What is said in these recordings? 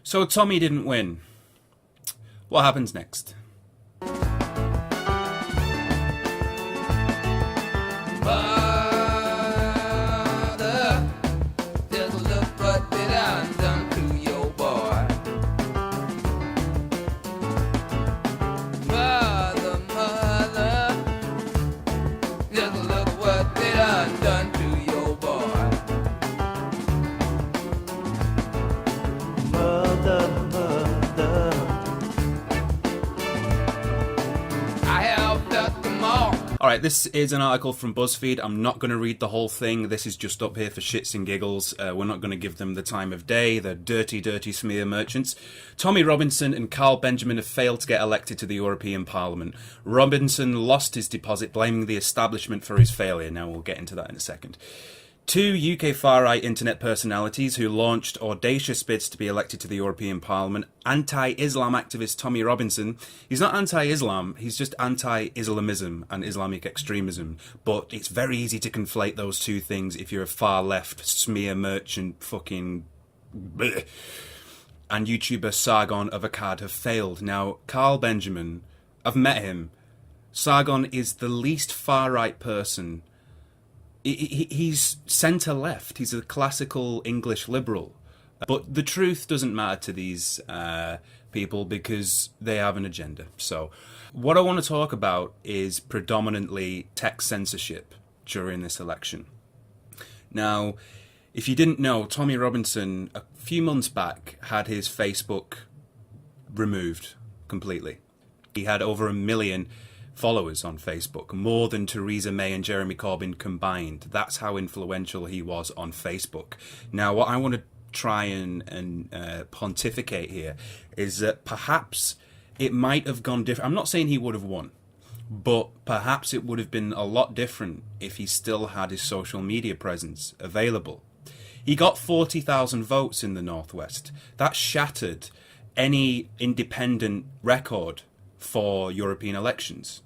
So Tommy didn't win. What happens next? Mother, just look what they done to your boy. Mother, just look what they done to your boy. Mother, I have felt them all. Alright, this is an article from BuzzFeed. I'm not going to read the whole thing. This is just up here for shits and giggles. We're not going to give them the time of day. They're dirty, dirty smear merchants. Tommy Robinson and Carl Benjamin have failed to get elected to the European Parliament. Robinson lost his deposit, blaming the establishment for his failure. Now, we'll get into that in a second. Two UK far-right internet personalities who launched audacious bids to be elected to the European Parliament. Anti-Islam activist Tommy Robinson. He's not anti-Islam, he's just anti-Islamism and Islamic extremism. But it's very easy to conflate those two things if you're a far-left smear merchant fucking... bleh. And YouTuber Sargon of Akkad have failed. Now, Carl Benjamin, I've met him. Sargon is the least far-right person. He's centre-left. He's a classical English liberal. But the truth doesn't matter to these people because they have an agenda. So what I want to talk about is predominantly tech censorship during this election. Now, if you didn't know, Tommy Robinson, a few months back, had his Facebook removed completely. He had over 1 million followers on Facebook, more than Theresa May and Jeremy Corbyn combined. That's how influential he was on Facebook. Now, what I want to try and pontificate here is that perhaps it might have gone different. I'm not saying he would have won, but perhaps it would have been a lot different if he still had his social media presence available. He got 40,000 votes in the Northwest. That shattered any independent record for European elections.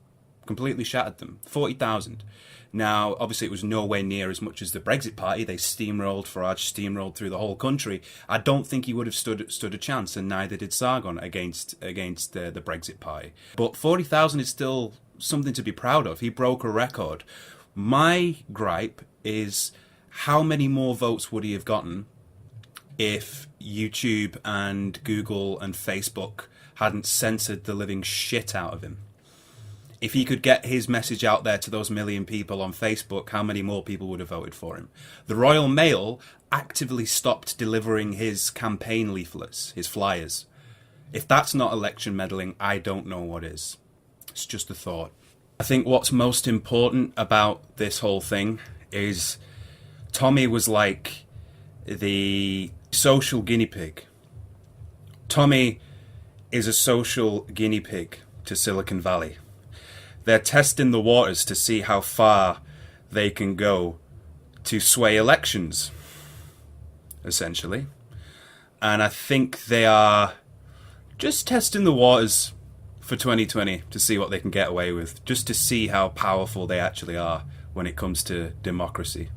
Completely shattered them. 40,000. Now, obviously it was nowhere near as much as the Brexit Party. They steamrolled, Farage steamrolled through the whole country. I don't think he would have stood a chance, and neither did Sargon against the Brexit Party. But 40,000 is still something to be proud of. He broke a record. My gripe is how many more votes would he have gotten if YouTube and Google and Facebook hadn't censored the living shit out of him? If he could get his message out there to those 1 million people on Facebook, how many more people would have voted for him? The Royal Mail actively stopped delivering his campaign leaflets, his flyers. If that's not election meddling, I don't know what is. It's just a thought. I think what's most important about this whole thing is Tommy was like the social guinea pig. Tommy is a social guinea pig to Silicon Valley. They're testing the waters to see how far they can go to sway elections, essentially. And I think they are just testing the waters for 2020 to see what they can get away with, just to see how powerful they actually are when it comes to democracy.